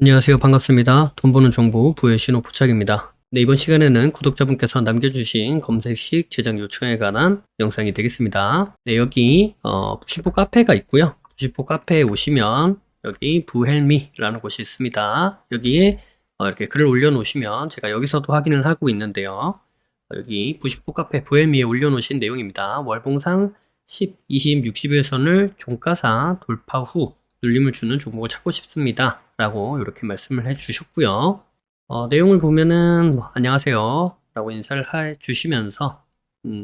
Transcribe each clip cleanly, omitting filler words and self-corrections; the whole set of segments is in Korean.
안녕하세요. 반갑습니다. 돈 버는 정보 부의 신호 부착입니다. 네, 이번 시간에는 구독자분께서 남겨주신 검색식 제작 요청에 관한 영상이 되겠습니다. 네, 여기 부시포 카페가 있고요. 부시포 카페에 오시면 여기 부헬미라는 곳이 있습니다. 여기에 이렇게 글을 올려놓으시면 제가 여기서도 확인을 하고 있는데요. 여기 부시포 카페 부헬미에 올려놓으신 내용입니다. 월봉상 10, 20, 60일선을 종가상 돌파 후 눌림을 주는 종목을 찾고 싶습니다. 라고 이렇게 말씀을 해 주셨고요. 내용을 보면은 안녕하세요 라고 인사를 해 주시면서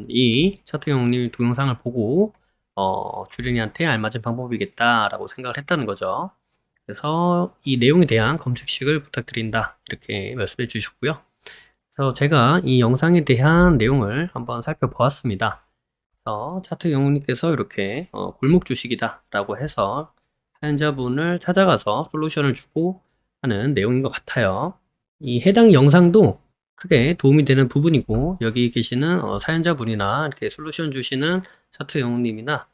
이 차트 형님 동영상을 보고 주린이한테 알맞은 방법이겠다 라고 생각을 했다는 거죠. 그래서 이 내용에 대한 검색식을 부탁드린다 이렇게 말씀해 주셨고요. 그래서 제가 이 영상에 대한 내용을 한번 살펴보았습니다. 그래서 차트 형님께서 이렇게 골목 주식이다 라고 해서 사연자분을 찾아가서 솔루션을 주고 하는 내용인 것 같아요. 이 해당 영상도 크게 도움이 되는 부분이고, 여기 계시는 사연자분이나 이렇게 솔루션 주시는 차트 영웅님이나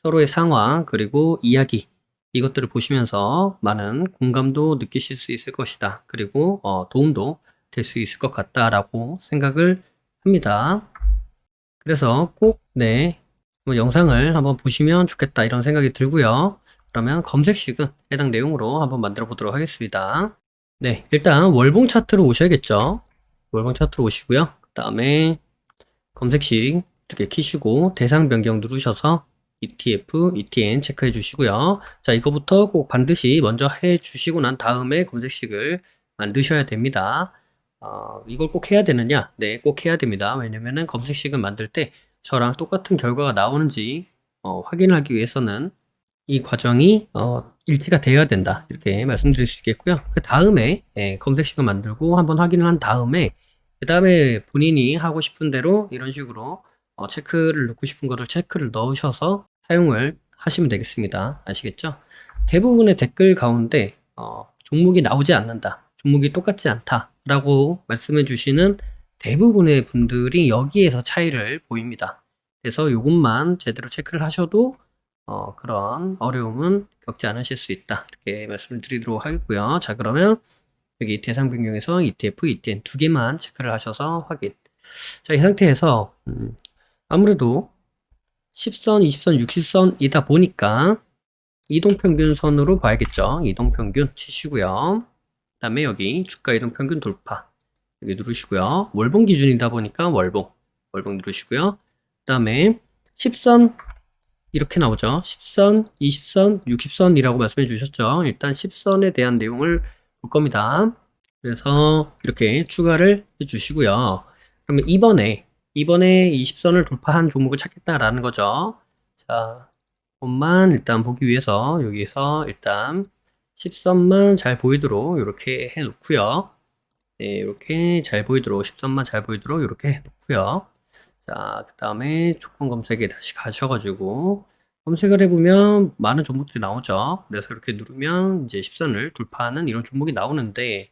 서로의 상황 그리고 이야기 이것들을 보시면서 많은 공감도 느끼실 수 있을 것이다. 그리고 도움도 될 수 있을 것 같다라고 생각을 합니다. 그래서 꼭 영상을 한번 보시면 좋겠다 이런 생각이 들고요. 그러면 검색식은 해당 내용으로 한번 만들어 보도록 하겠습니다. 네, 일단 월봉 차트로 오셔야겠죠. 월봉 차트로 오시고요. 그 다음에 검색식 이렇게 키시고 대상 변경 누르셔서 ETF, ETN 체크해 주시고요. 자, 이거부터 꼭 반드시 먼저 해 주시고 난 다음에 검색식을 만드셔야 됩니다. 이걸 꼭 해야 되느냐? 네, 꼭 해야 됩니다. 왜냐면은 검색식을 만들 때 저랑 똑같은 결과가 나오는지 확인하기 위해서는 이 과정이 일치가 되어야 된다 이렇게 말씀드릴 수 있겠고요. 그 다음에 검색식을 만들고 한번 확인을 한 다음에 그 다음에 본인이 하고 싶은 대로 이런 식으로 체크를 넣고 싶은 거를 체크를 넣으셔서 사용을 하시면 되겠습니다. 아시겠죠? 대부분의 댓글 가운데 종목이 나오지 않는다, 종목이 똑같지 않다 라고 말씀해 주시는 대부분의 분들이 여기에서 차이를 보입니다. 그래서 이것만 제대로 체크를 하셔도 그런 어려움은 겪지 않으실 수 있다 이렇게 말씀을 드리도록 하겠고요. 자, 그러면 여기 대상 변경에서 ETF, ETN 두 개만 체크를 하셔서 확인. 자, 이 상태에서 아무래도 10선, 20선, 60선이다 보니까 이동평균선으로 봐야겠죠. 이동평균 치시고요. 그 다음에 여기 주가 이동평균 돌파 여기 누르시고요. 월봉 기준이다 보니까 월봉 누르시고요. 그 다음에 10선 이렇게 나오죠. 10선, 20선, 60선이라고 말씀해 주셨죠. 일단 10선에 대한 내용을 볼 겁니다. 그래서 이렇게 추가를 해 주시고요. 그러면 이번에 20선을 돌파한 종목을 찾겠다라는 거죠. 자, 그것만 일단 보기 위해서 여기서 일단 10선만 잘 보이도록 이렇게 해 놓고요. 네, 이렇게 잘 보이도록 10선만 잘 보이도록 이렇게 해 놓고요. 자, 그 다음에 조건 검색에 다시 가셔가지고 검색을 해보면 많은 종목들이 나오죠. 그래서 이렇게 누르면 이제 10선을 돌파하는 이런 종목이 나오는데,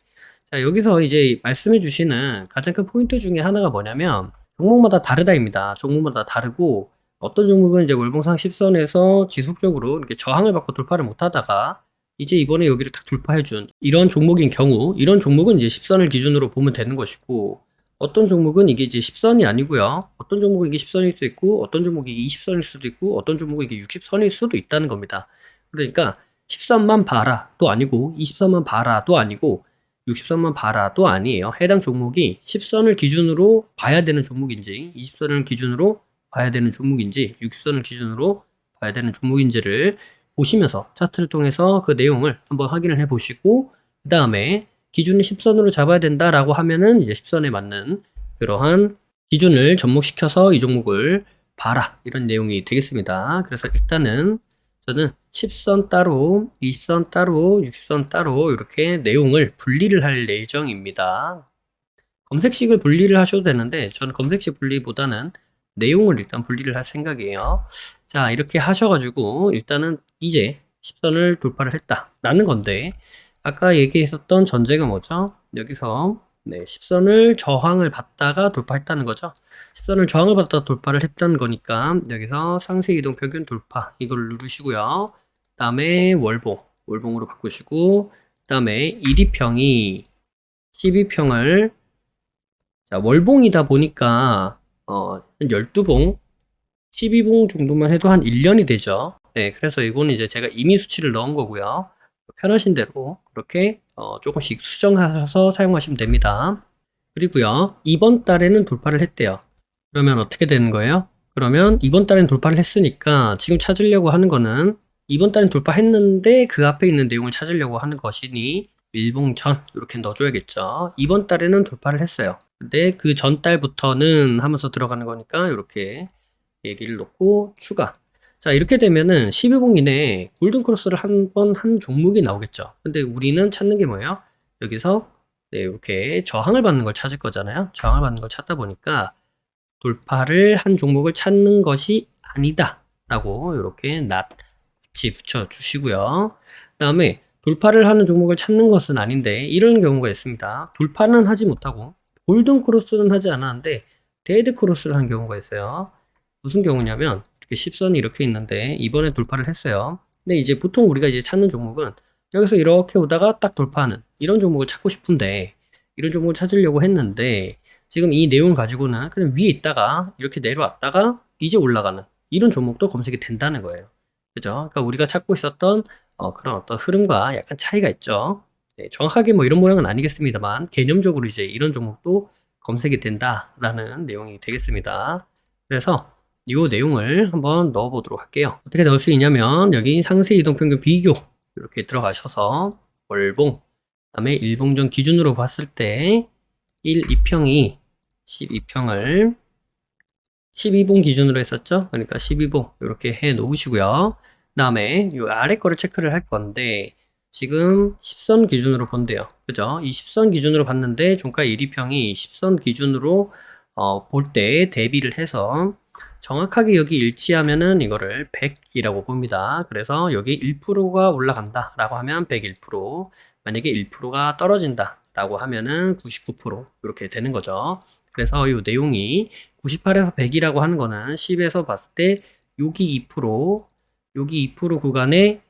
자, 여기서 이제 말씀해 주시는 가장 큰 포인트 중에 하나가 뭐냐면 종목마다 다르다입니다. 종목마다 다르고 어떤 종목은 이제 월봉상 10선에서 지속적으로 이렇게 저항을 받고 돌파를 못 하다가 이제 이번에 여기를 딱 돌파해준 이런 종목인 경우, 이런 종목은 이제 10선을 기준으로 보면 되는 것이고, 어떤 종목은 이게 이제 10선이 아니고요. 어떤 종목은 이게 10선일 수도 있고, 어떤 종목이 20선일 수도 있고, 어떤 종목은 이게 60선일 수도 있다는 겁니다. 그러니까 10선만 봐라도 아니고, 20선만 봐라도 아니고, 60선만 봐라도 아니에요. 해당 종목이 10선을 기준으로 봐야 되는 종목인지, 20선을 기준으로 봐야 되는 종목인지, 60선을 기준으로 봐야 되는 종목인지를 보시면서 차트를 통해서 그 내용을 한번 확인을 해 보시고, 그 다음에 기준을 10선으로 잡아야 된다라고 하면은 이제 10선에 맞는 그러한 기준을 접목시켜서 이 종목을 봐라 이런 내용이 되겠습니다. 그래서 일단은 저는 10선 따로, 20선 따로, 60선 따로 이렇게 내용을 분리를 할 예정입니다. 검색식을 분리를 하셔도 되는데 저는 검색식 분리보다는 내용을 일단 분리를 할 생각이에요. 자, 이렇게 하셔가지고 일단은 이제 10선을 돌파를 했다라는 건데, 아까 얘기했었던 전제가 뭐죠? 여기서 10선을 저항을 받다가 돌파했다는 거죠. 10선을 저항을 받다가 돌파를 했다는 거니까 여기서 상세 이동 평균 돌파 이걸 누르시고요. 그 다음에 월봉으로 바꾸시고, 그 다음에 1위평이 12평을 자, 월봉이다 보니까 한 12봉, 12봉 정도만 해도 한 1년이 되죠. 네, 그래서 이거는 이제 제가 임의 수치를 넣은 거고요. 편하신 대로 그렇게 조금씩 수정하셔서 사용하시면 됩니다. 그리고요, 이번 달에는 돌파를 했대요. 그러면 어떻게 되는 거예요? 그러면 이번 달엔 돌파를 했으니까 지금 찾으려고 하는 거는 이번 달엔 돌파했는데 그 앞에 있는 내용을 찾으려고 하는 것이니 일봉전 이렇게 넣어줘야겠죠. 이번 달에는 돌파를 했어요. 근데 그 전 달부터는 하면서 들어가는 거니까 이렇게 얘기를 놓고 추가. 자, 이렇게 되면은 12분 이내에 골든크로스를 한 번 한 종목이 나오겠죠. 근데 우리는 찾는 게 뭐예요? 여기서 네, 이렇게 저항을 받는 걸 찾을 거잖아요. 저항을 받는 걸 찾다 보니까 돌파를 한 종목을 찾는 것이 아니다 라고 이렇게 낫치 붙여 주시고요. 그 다음에 돌파를 하는 종목을 찾는 것은 아닌데 이런 경우가 있습니다. 돌파는 하지 못하고 골든크로스는 하지 않았는데 데드크로스를 한 경우가 있어요. 무슨 경우냐면 이렇게 10선이 이렇게 있는데 이번에 돌파를 했어요. 근데 이제 보통 우리가 이제 찾는 종목은 여기서 이렇게 오다가 딱 돌파하는 이런 종목을 찾고 싶은데 이런 종목을 찾으려고 했는데 지금 이 내용을 가지고는 그냥 위에 있다가 이렇게 내려왔다가 이제 올라가는 이런 종목도 검색이 된다는 거예요. 그죠? 그러니까 우리가 찾고 있었던 그런 어떤 흐름과 약간 차이가 있죠. 네, 정확하게 뭐 이런 모양은 아니겠습니다만 개념적으로 이제 이런 종목도 검색이 된다라는 내용이 되겠습니다. 그래서 이 내용을 한번 넣어 보도록 할게요. 어떻게 넣을 수 있냐면 여기 상세 이동평균 비교 이렇게 들어가셔서 월봉 그다음에 일봉전 기준으로 봤을 때 1, 2평이 12평을 12봉 기준으로 했었죠. 그러니까 12봉 이렇게 해 놓으시고요. 그 다음에 이 아래 거를 체크를 할 건데 지금 10선 기준으로 본대요. 그죠? 이 10선 기준으로 봤는데 종가 1위평이 10선 기준으로 볼 때 대비를 해서 정확하게 여기 일치하면은 이거를 100이라고 봅니다. 그래서 여기 1%가 올라간다 라고 하면 101%, 만약에 1%가 떨어진다 라고 하면은 99% 이렇게 되는 거죠. 그래서 이 내용이 98에서 100이라고 하는 거는 10에서 봤을 때 여기 2%, 여기 2% 구간에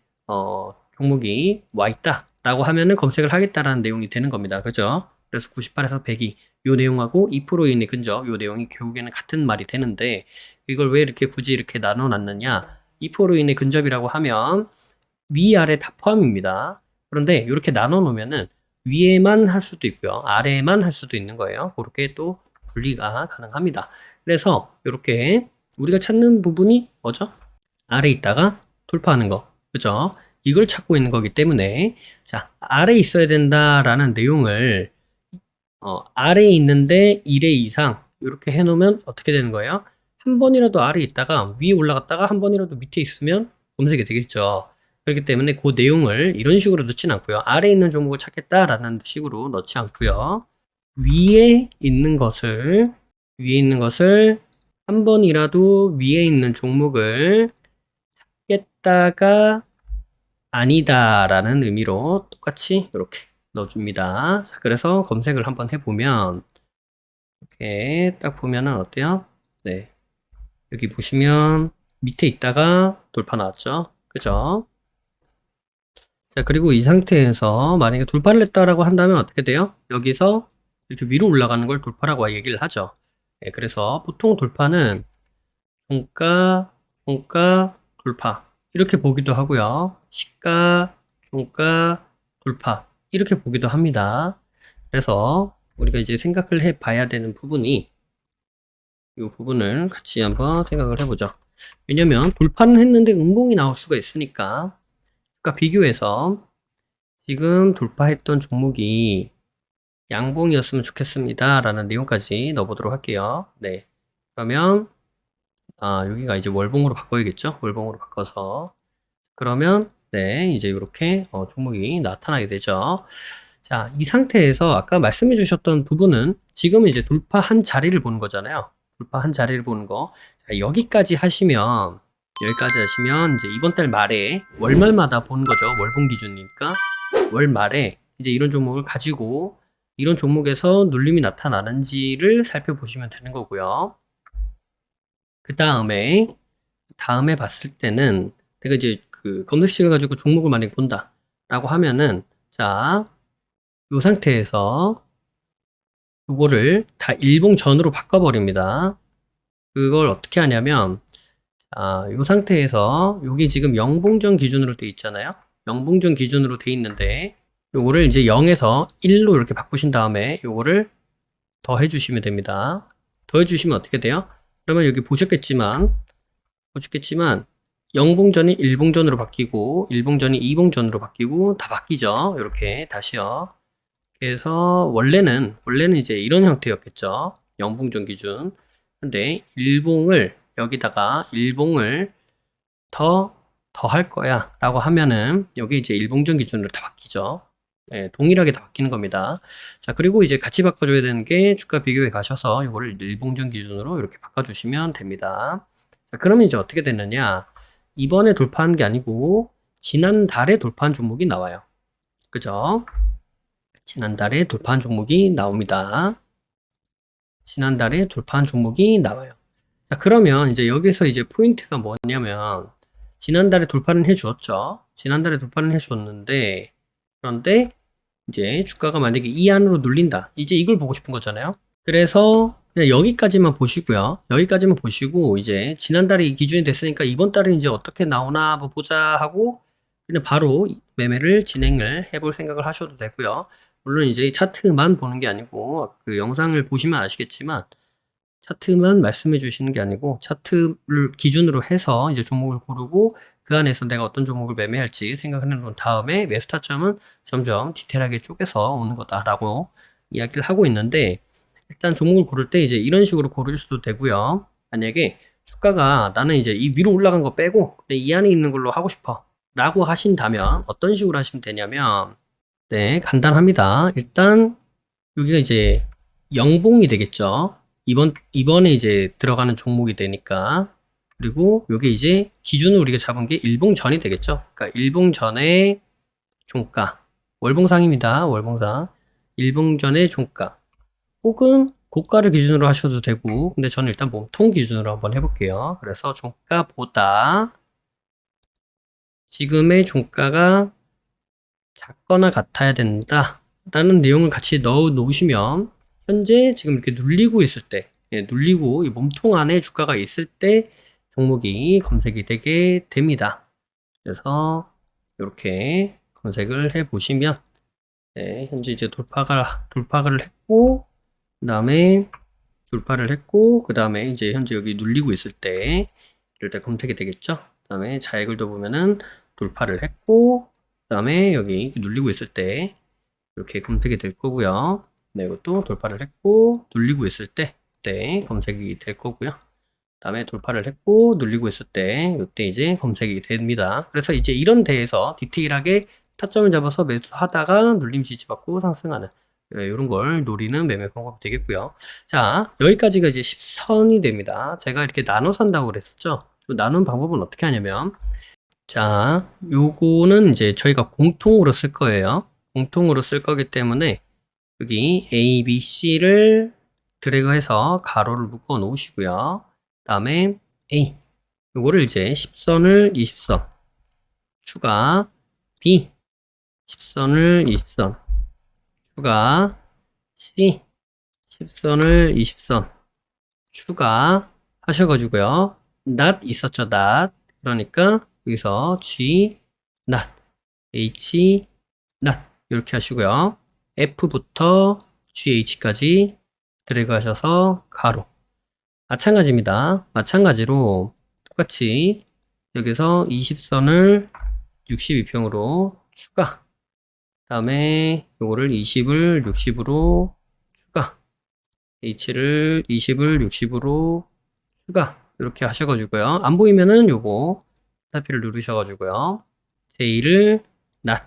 종목이 와 있다 라고 하면은 검색을 하겠다라는 내용이 되는 겁니다. 그죠? 그래서 98에서 100이 요 내용하고 2% 이내 근접 요 내용이 결국에는 같은 말이 되는데 이걸 왜 이렇게 굳이 이렇게 나눠 놨느냐? 2% 이내 근접이라고 하면 위아래 다 포함입니다. 그런데 이렇게 나눠 놓으면은 위에만 할 수도 있고요. 아래에만 할 수도 있는 거예요. 그렇게 또 분리가 가능합니다. 그래서 이렇게 우리가 찾는 부분이 뭐죠? 아래에 있다가 돌파하는 거. 그죠? 이걸 찾고 있는 거기 때문에 자, 아래에 있어야 된다라는 내용을 아래에 있는데 1회 이상 이렇게 해 놓으면 어떻게 되는 거예요? 한 번이라도 아래에 있다가 위에 올라갔다가 한 번이라도 밑에 있으면 검색이 되겠죠. 그렇기 때문에 그 내용을 이런 식으로 넣지는 않고요. 아래에 있는 종목을 찾겠다라는 식으로 넣지 않고요. 위에 있는 것을 한 번이라도 위에 있는 종목을 찾겠다가 아니다라는 의미로 똑같이 이렇게 넣어줍니다. 자, 그래서 검색을 한번 해보면 이렇게 딱 보면은 어때요? 네, 여기 보시면 밑에 있다가 돌파 나왔죠? 그죠? 자, 그리고 이 상태에서 만약에 돌파를 했다라고 한다면 어떻게 돼요? 여기서 이렇게 위로 올라가는 걸 돌파라고 얘기를 하죠. 네, 그래서 보통 돌파는 종가, 종가, 돌파 이렇게 보기도 하고요. 시가, 종가, 돌파 이렇게 보기도 합니다. 그래서 우리가 이제 생각을 해 봐야 되는 부분이 이 부분을 같이 한번 생각을 해보죠. 왜냐면 돌파는 했는데 음봉이 나올 수가 있으니까 그러니까 비교해서 지금 돌파했던 종목이 양봉이었으면 좋겠습니다 라는 내용까지 넣어보도록 할게요. 네, 그러면 여기가 이제 월봉으로 바꿔야겠죠. 월봉으로 바꿔서 그러면 네, 이제 이렇게 종목이 나타나게 되죠. 자, 이 상태에서 아까 말씀해 주셨던 부분은 지금 이제 돌파한 자리를 보는 거잖아요. 돌파한 자리를 보는 거. 자, 여기까지 하시면 이제 이번 달 말에 월말마다 보는 거죠. 월봉 기준이니까 월 말에 이제 이런 종목을 가지고 이런 종목에서 눌림이 나타나는지를 살펴보시면 되는 거고요. 그 다음에 봤을 때는 내가 이제 그 검색식을 가지고 종목을 만약에 본다 라고 하면은 자, 이 상태에서 이거를 다 일봉전으로 바꿔버립니다. 그걸 어떻게 하냐면, 자, 이 상태에서 여기 지금 영봉전 기준으로 돼 있잖아요. 영봉전 기준으로 돼 있는데 요거를 이제 0에서 1로 이렇게 바꾸신 다음에 요거를 더해 주시면 됩니다. 더해 주시면 어떻게 돼요? 그러면 여기 보셨겠지만 0봉전이 1봉전으로 바뀌고 1봉전이 2봉전으로 바뀌고 다 바뀌죠. 이렇게 다시요. 그래서 원래는 이제 이런 형태였겠죠. 0봉전 기준. 근데 여기다가 1봉을 더 할 거야 라고 하면은 여기 이제 일봉전 기준으로 다 바뀌죠. 예, 동일하게 다 바뀌는 겁니다. 자, 그리고 이제 같이 바꿔줘야 되는 게 주가 비교에 가셔서 이거를 일봉전 기준으로 이렇게 바꿔주시면 됩니다. 자, 그러면 이제 어떻게 됐느냐? 이번에 돌파한 게 아니고 지난달에 돌파한 종목이 나와요. 그죠? 지난달에 돌파한 종목이 나옵니다. 지난달에 돌파한 종목이 나와요. 자, 그러면 이제 여기서 이제 포인트가 뭐냐면 지난달에 돌파는 해주었죠. 지난달에 돌파는 해주었는데 그런데 이제 주가가 만약에 이 안으로 눌린다. 이제 이걸 보고 싶은 거잖아요. 그래서 그냥 여기까지만 보시고요. 여기까지만 보시고 이제 지난달에 이 기준이 됐으니까 이번 달은 이제 어떻게 나오나 한번 보자 하고 그냥 바로 매매를 진행을 해볼 생각을 하셔도 되고요. 물론 이제 차트만 보는 게 아니고 그 영상을 보시면 아시겠지만 차트만 말씀해 주시는 게 아니고 차트를 기준으로 해서 이제 종목을 고르고 그 안에서 내가 어떤 종목을 매매할지 생각해 놓은 다음에 매수 타점은 점점 디테일하게 쪼개서 오는 거다라고 이야기를 하고 있는데 일단 종목을 고를 때 이제 이런 식으로 고를 수도 되고요. 만약에 주가가 나는 이제 이 위로 올라간 거 빼고 이 안에 있는 걸로 하고 싶어 라고 하신다면 어떤 식으로 하시면 되냐면 네, 간단합니다. 일단 여기가 이제 영봉이 되겠죠. 이번에 이제 들어가는 종목이 되니까. 그리고 요게 이제 기준으로 우리가 잡은 게 일봉전이 되겠죠. 그러니까 일봉전의 종가. 월봉상입니다. 월봉상. 일봉전의 종가. 혹은 고가를 기준으로 하셔도 되고, 근데 저는 일단 몸통 기준으로 한번 해볼게요. 그래서 종가보다 지금의 종가가 작거나 같아야 된다. 라는 내용을 같이 넣어 놓으시면 현재 지금 이렇게 눌리고 있을 때, 눌리고 이 몸통 안에 주가가 있을 때 종목이 검색이 되게 됩니다. 그래서 이렇게 검색을 해 보시면 현재 이제 돌파를 했고 그 다음에 이제 현재 여기 눌리고 있을 때 이럴 때 검색이 되겠죠. 그 다음에 자액을도 보면은 돌파를 했고 그 다음에 여기 눌리고 있을 때 이렇게 검색이 될 거고요. 네, 이것도 돌파를 했고 눌리고 있을 때 검색이 될 거고요. 다음에 돌파를 했고 눌리고 있을 때 이때 이제 검색이 됩니다. 그래서 이제 이런 데에서 디테일하게 타점을 잡아서 매수하다가 눌림 지지받고 상승하는 이런 걸 노리는 매매 방법이 되겠고요. 자, 여기까지가 이제 10선이 됩니다. 제가 이렇게 나눠 산다고 그랬었죠. 나눈 방법은 어떻게 하냐면 자, 요거는 이제 저희가 공통으로 쓸 거예요. 공통으로 쓸 거기 때문에 여기 A, B, C를 드래그해서 가로를 묶어 놓으시고요. 다음에 A, 요거를 이제 10선을 20선, 추가 B, 10선을 20선, 추가 C, 10선을 20선, 추가 하셔가지고요. not 있었죠, not. 그러니까 여기서 G, not, H, not 이렇게 하시고요. F부터 GH까지 드래그 하셔서 가로. 마찬가지입니다. 마찬가지로 똑같이 여기서 20선을 62평으로 추가. 다음에 요거를 20을 60으로 추가. H를 20을 60으로 추가. 이렇게 하셔가지고요. 안 보이면은 요거 타피를 누르셔가지고요. J를 not,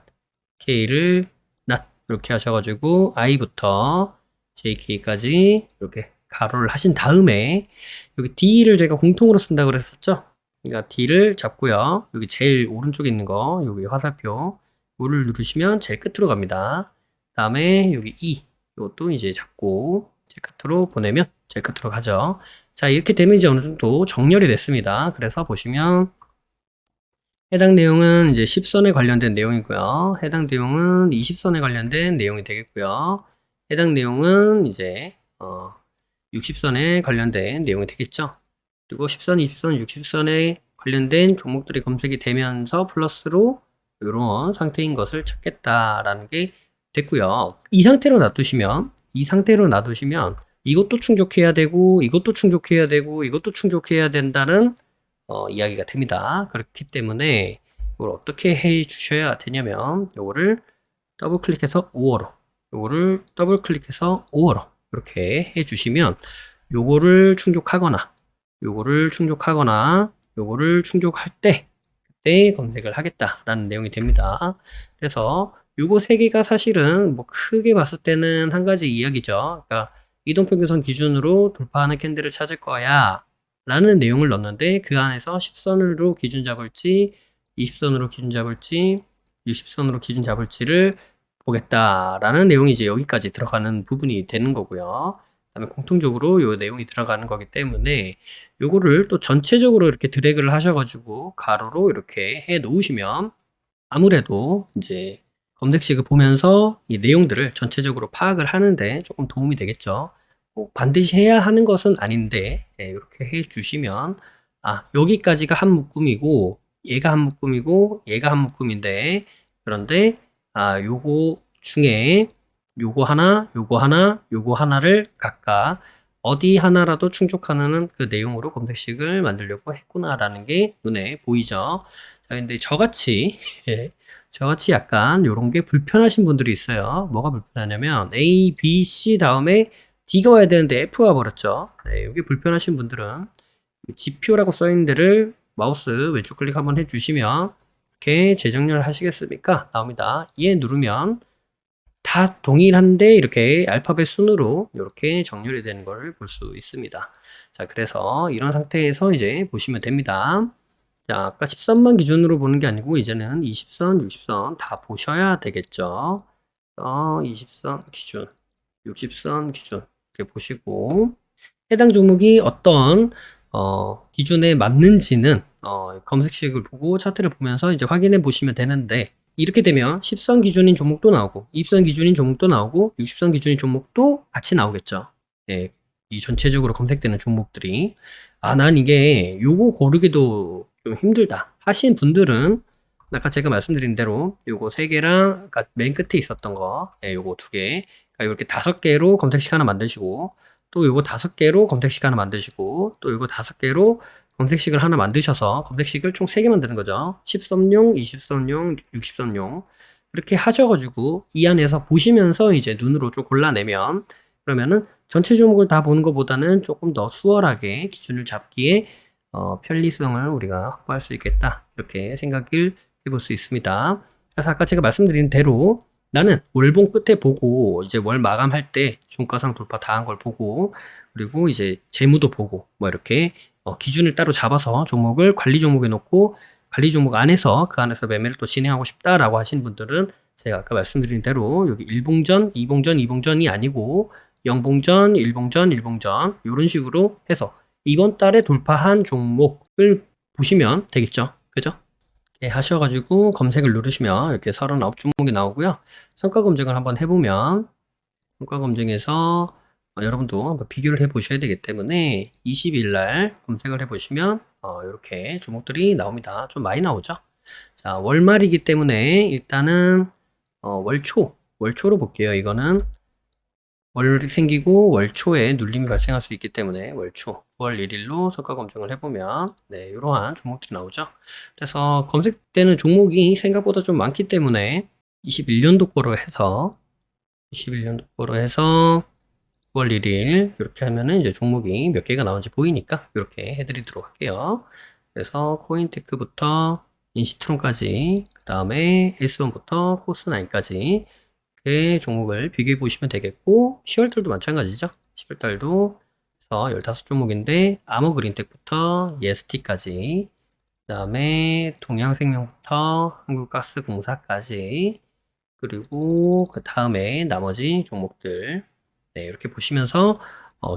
K를 not 이렇게 하셔가지고 I부터 JK까지 이렇게 가로를 하신 다음에 여기 D를 제가 공통으로 쓴다고 그랬었죠. 그러니까 D를 잡고요. 여기 제일 오른쪽에 있는 거 여기 화살표 이거를 누르시면 제일 끝으로 갑니다. 다음에 여기 E 이것도 이제 잡고 제일 끝으로 보내면 제일 끝으로 가죠. 자, 이렇게 되면 이제 어느 정도 정렬이 됐습니다. 그래서 보시면 해당 내용은 이제 10선에 관련된 내용이고요. 해당 내용은 20선에 관련된 내용이 되겠고요. 해당 내용은 이제 60선에 관련된 내용이 되겠죠. 그리고 10선, 20선, 60선에 관련된 종목들이 검색이 되면서 플러스로 이런 상태인 것을 찾겠다라는 게 됐고요. 이 상태로 놔두시면 이것도 충족해야 되고 이것도 충족해야 되고 이것도 충족해야 된다는 이야기가 됩니다. 그렇기 때문에 이걸 어떻게 해 주셔야 되냐면 요거를 더블 클릭해서 5월호 요거를 더블 클릭해서 5월호 이렇게 해 주시면 요거를 충족하거나 요거를 충족할 때 그때 검색을 하겠다라는 내용이 됩니다. 그래서 요거 세 개가 사실은 뭐 크게 봤을 때는 한 가지 이야기죠. 그러니까 이동평균선 기준으로 돌파하는 캔들을 찾을 거야 라는 내용을 넣었는데 그 안에서 10선으로 기준 잡을지 20선으로 기준 잡을지 60선으로 기준 잡을지를 보겠다라는 내용이 이제 여기까지 들어가는 부분이 되는 거고요. 그다음에 공통적으로 요 내용이 들어가는 거기 때문에 요거를 또 전체적으로 이렇게 드래그를 하셔가지고 가로로 이렇게 해 놓으시면 아무래도 이제 검색식을 보면서 이 내용들을 전체적으로 파악을 하는데 조금 도움이 되겠죠. 꼭 반드시 해야 하는 것은 아닌데 이렇게 해 주시면 여기까지가 한 묶음이고 얘가 한 묶음이고 얘가 한 묶음인데 그런데 요거 중에 요거 하나를 각각 어디 하나라도 충족하는 그 내용으로 검색식을 만들려고 했구나라는 게 눈에 보이죠. 자, 근데 저같이 약간 요런 게 불편하신 분들이 있어요. 뭐가 불편하냐면 A, B, C 다음에 D가 와야 되는데 F가 버렸죠. 네, 이게 불편하신 분들은 지표라고 써있는 데를 마우스 왼쪽 클릭 한번 해주시면 이렇게 재정렬 하시겠습니까? 나옵니다. 얘 누르면 다 동일한데 이렇게 알파벳 순으로 이렇게 정렬이 되는 걸 볼 수 있습니다. 자, 그래서 이런 상태에서 이제 보시면 됩니다. 자, 아까 10선만 기준으로 보는 게 아니고 이제는 20선, 60선 다 보셔야 되겠죠. 20선 기준, 60선 기준 이렇게 보시고 해당 종목이 어떤 기준에 맞는지는 검색식을 보고 차트를 보면서 이제 확인해 보시면 되는데 이렇게 되면 10선 기준인 종목도 나오고 20선 기준인 종목도 나오고 60선 기준인 종목도 같이 나오겠죠. 예, 이 전체적으로 검색되는 종목들이 난 이게 요거 고르기도 좀 힘들다 하신 분들은 아까 제가 말씀드린 대로 요거 3개랑 아까 맨 끝에 있었던 거 요거 2개 그러니까 이렇게 5개로 검색식 하나 만드시고 또 요거 5개로 검색식 하나 만드시고 또 요거 5개로 검색식을 하나 만드셔서 검색식을 총 3개 만드는 거죠. 10선용, 20선용, 60선용 이렇게 하셔가지고 이 안에서 보시면서 이제 눈으로 좀 골라내면 그러면은 전체 종목을 다 보는 것보다는 조금 더 수월하게 기준을 잡기에 편리성을 우리가 확보할 수 있겠다 이렇게 생각을 해볼 수 있습니다. 그래서 아까 제가 말씀드린 대로 나는 월봉 끝에 보고 이제 월 마감할 때 종가상 돌파 다 한 걸 보고 그리고 이제 재무도 보고 뭐 이렇게 기준을 따로 잡아서 종목을 관리 종목에 놓고 관리 종목 안에서 그 안에서 매매를 또 진행하고 싶다라고 하신 분들은 제가 아까 말씀드린 대로 여기 1봉전, 2봉전, 2봉전이 아니고 0봉전, 1봉전, 1봉전 이런 식으로 해서 이번 달에 돌파한 종목을 보시면 되겠죠. 그죠? 이렇게 하셔가지고 검색을 누르시면 이렇게 39종목이 나오고요. 성과 검증을 한번 해보면 성과 검증에서 여러분도 한번 비교를 해 보셔야 되기 때문에 20일 날 검색을 해 보시면 이렇게 종목들이 나옵니다. 좀 많이 나오죠. 자, 월말이기 때문에 일단은 월초로 볼게요. 이거는 월 생기고 월초에 눌림이 발생할 수 있기 때문에 월초 9월 1일로 성과 검증을 해보면 이러한 종목들이 나오죠. 그래서 검색되는 종목이 생각보다 좀 많기 때문에 21년도 거로 해서 9월 1일 이렇게 하면은 이제 종목이 몇 개가 나오는지 보이니까 이렇게 해드리도록 할게요. 그래서 코인테크부터 인시트론까지 그 다음에 S1부터 코스9까지 그 종목을 비교해 보시면 되겠고 10월달도 마찬가지죠. 10월달도 15종목인데 아머그린텍부터 예스티까지 그 다음에 동양생명부터 한국가스공사까지 그리고 그 다음에 나머지 종목들 이렇게 보시면서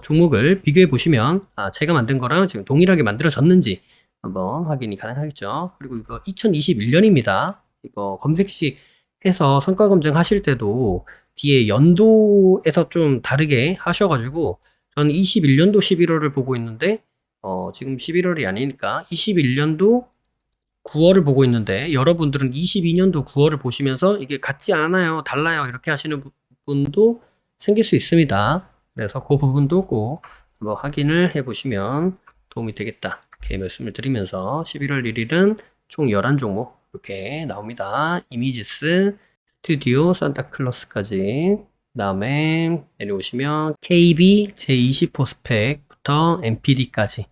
종목을 비교해 보시면 제가 만든 거랑 지금 동일하게 만들어졌는지 한번 확인이 가능하겠죠. 그리고 이거 2021년입니다. 이거 검색식 해서 성과 검증하실 때도 뒤에 연도에서 좀 다르게 하셔가지고 저는 21년도 11월을 보고 있는데 지금 11월이 아니니까 21년도 9월을 보고 있는데 여러분들은 22년도 9월을 보시면서 이게 같지 않아요, 달라요 이렇게 하시는 분도 생길 수 있습니다. 그래서 그 부분도 꼭 한번 확인을 해보시면 도움이 되겠다 이렇게 말씀을 드리면서 11월 1일은 총 11종목 이렇게 나옵니다. 이미지스, 스튜디오, 산타클로스까지. 그 다음에 내려오시면 KB 제20 포스펙부터 MPD까지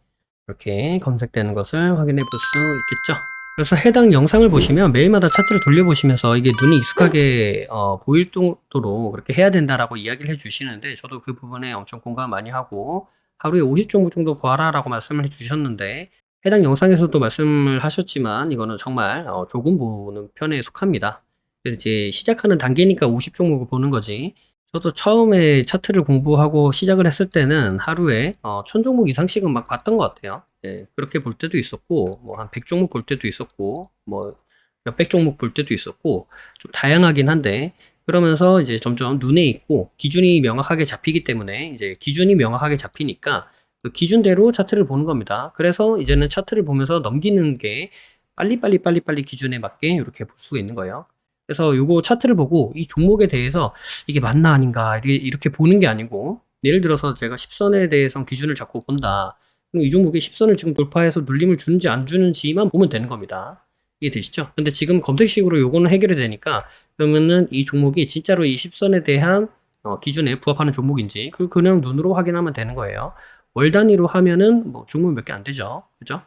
이렇게 검색되는 것을 확인해 볼 수 있겠죠. 그래서 해당 영상을 보시면 매일마다 차트를 돌려보시면서 이게 눈에 익숙하게 보일 정도로 그렇게 해야 된다라고 이야기를 해주시는데 저도 그 부분에 엄청 공감을 많이 하고 하루에 50종목 정도 봐라 라고 말씀을 해주셨는데 해당 영상에서도 말씀을 하셨지만 이거는 정말 조금 보는 편에 속합니다. 그래서 이제 시작하는 단계니까 50종목을 보는 거지. 저도 처음에 차트를 공부하고 시작을 했을 때는 하루에 1000종목 이상씩은 막 봤던 것 같아요. 예, 그렇게 볼 때도 있었고 뭐 한 100종목 볼 때도 있었고 뭐 몇백 종목 볼 때도 있었고 좀 다양하긴 한데 그러면서 이제 점점 눈에 익고 기준이 명확하게 잡히기 때문에 이제 기준이 명확하게 잡히니까 그 기준대로 차트를 보는 겁니다. 그래서 이제는 차트를 보면서 넘기는 게 빨리 기준에 맞게 이렇게 볼 수가 있는 거예요. 그래서 요거 차트를 보고 이 종목에 대해서 이게 맞나 아닌가 이렇게 보는 게 아니고 예를 들어서 제가 10선에 대해서 기준을 잡고 본다. 그럼 이 종목이 10선을 지금 돌파해서 눌림을 주는지 안 주는지만 보면 되는 겁니다. 이해되시죠? 근데 지금 검색식으로 요거는 해결이 되니까 그러면은 이 종목이 진짜로 이 10선에 대한 기준에 부합하는 종목인지 그냥 눈으로 확인하면 되는 거예요. 월 단위로 하면은 뭐 종목 몇 개 안 되죠. 그죠?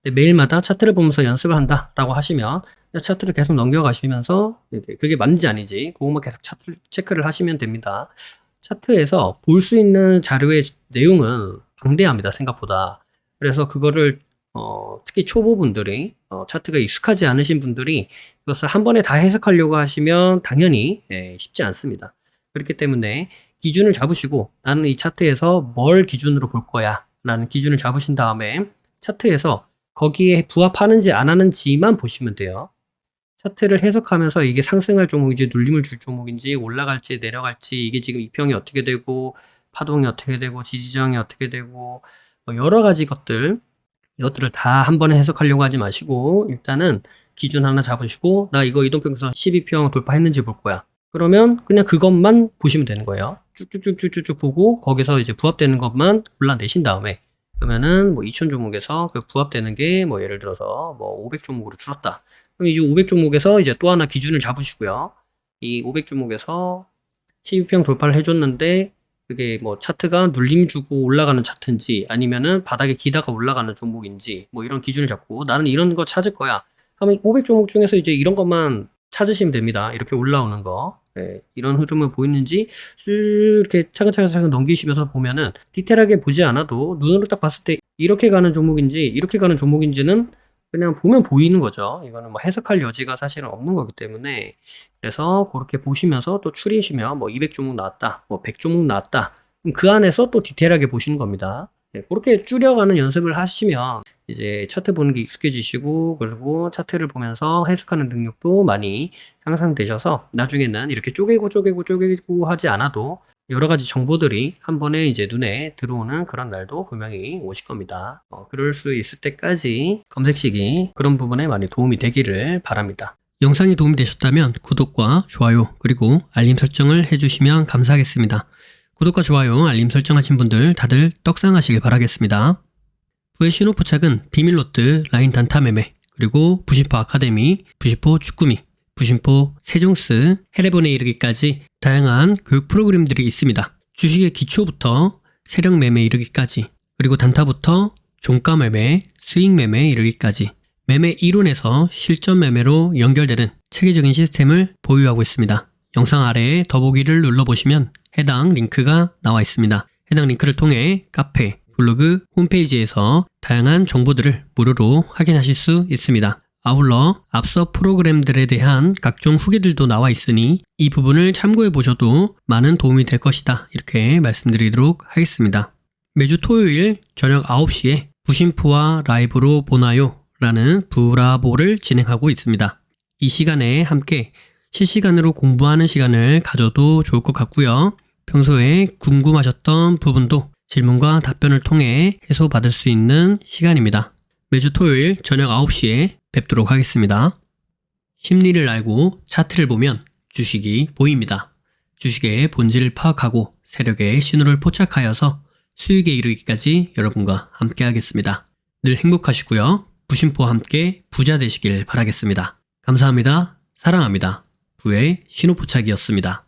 매일마다 차트를 보면서 연습을 한다라고 하시면 차트를 계속 넘겨가시면서 그게 맞는지 아닌지 그것만 계속 차트를 체크를 하시면 됩니다. 차트에서 볼 수 있는 자료의 내용은 방대합니다, 생각보다. 그래서 그거를 특히 초보분들이 차트가 익숙하지 않으신 분들이 그것을 한 번에 다 해석하려고 하시면 당연히 쉽지 않습니다. 그렇기 때문에 기준을 잡으시고 나는 이 차트에서 뭘 기준으로 볼 거야 라는 기준을 잡으신 다음에 차트에서 거기에 부합하는지 안 하는지만 보시면 돼요. 차트를 해석하면서 이게 상승할 종목인지 눌림을 줄 종목인지 올라갈지 내려갈지 이게 지금 이평이 어떻게 되고 파동이 어떻게 되고 지지저항이 어떻게 되고 뭐 여러 가지 이것들을 다 한 번에 해석하려고 하지 마시고 일단은 기준 하나 잡으시고 나 이거 이동평균선 12평 돌파했는지 볼 거야. 그러면 그냥 그것만 보시면 되는 거예요. 쭉쭉쭉쭉쭉 보고 거기서 이제 부합되는 것만 골라내신 다음에 그러면은 뭐 2000 종목에서 그 부합되는 게 뭐 예를 들어서 뭐 500 종목으로 줄었다. 그럼 이제 500 종목에서 이제 또 하나 기준을 잡으시고요. 이 500 종목에서 12평 돌파를 해줬는데 그게 뭐 차트가 눌림 주고 올라가는 차트인지 아니면은 바닥에 기다가 올라가는 종목인지 뭐 이런 기준을 잡고 나는 이런 거 찾을 거야. 하면 500 종목 중에서 이제 이런 것만 찾으시면 됩니다. 이렇게 올라오는 거. 네, 이런 흐름을 보이는지 쭉 이렇게 차근차근 넘기시면서 보면은 디테일하게 보지 않아도 눈으로 딱 봤을 때 이렇게 가는 종목인지 이렇게 가는 종목인지는 그냥 보면 보이는 거죠. 이거는 뭐 해석할 여지가 사실은 없는 거기 때문에 그래서 그렇게 보시면서 또 추리시면 뭐 200 종목 나왔다, 뭐 100 종목 나왔다. 그럼 그 안에서 또 디테일하게 보시는 겁니다. 네, 그렇게 줄여가는 연습을 하시면 이제 차트 보는 게 익숙해지시고 그리고 차트를 보면서 해석하는 능력도 많이 향상되셔서 나중에는 이렇게 쪼개고 하지 않아도 여러 가지 정보들이 한 번에 이제 눈에 들어오는 그런 날도 분명히 오실 겁니다. 그럴 수 있을 때까지 검색식이 그런 부분에 많이 도움이 되기를 바랍니다. 영상이 도움이 되셨다면 구독과 좋아요 그리고 알림 설정을 해주시면 감사하겠습니다. 구독과 좋아요, 알림 설정하신 분들 다들 떡상하시길 바라겠습니다. 부의 신호포착은 비밀로트, 라인 단타 매매, 그리고 부심포 아카데미, 부심포 축구미, 부심포 세종스, 해례본에 이르기까지 다양한 교육 프로그램들이 있습니다. 주식의 기초부터 세력 매매 이르기까지, 그리고 단타부터 종가 매매, 스윙 매매 이르기까지 매매 이론에서 실전 매매로 연결되는 체계적인 시스템을 보유하고 있습니다. 영상 아래에 더보기를 눌러보시면 해당 링크가 나와 있습니다. 해당 링크를 통해 카페, 블로그, 홈페이지에서 다양한 정보들을 무료로 확인하실 수 있습니다. 아울러 앞서 프로그램들에 대한 각종 후기들도 나와 있으니 이 부분을 참고해 보셔도 많은 도움이 될 것이다. 이렇게 말씀드리도록 하겠습니다. 매주 토요일 저녁 9시에 부심포와 라이브로 보나요? 라는 브라보를 진행하고 있습니다. 이 시간에 함께 실시간으로 공부하는 시간을 가져도 좋을 것 같고요. 평소에 궁금하셨던 부분도 질문과 답변을 통해 해소받을 수 있는 시간입니다. 매주 토요일 저녁 9시에 뵙도록 하겠습니다. 심리를 알고 차트를 보면 주식이 보입니다. 주식의 본질을 파악하고 세력의 신호를 포착하여서 수익에 이르기까지 여러분과 함께 하겠습니다. 늘 행복하시고요. 부심포와 함께 부자 되시길 바라겠습니다. 감사합니다. 사랑합니다. 부의 신호 포착이었습니다.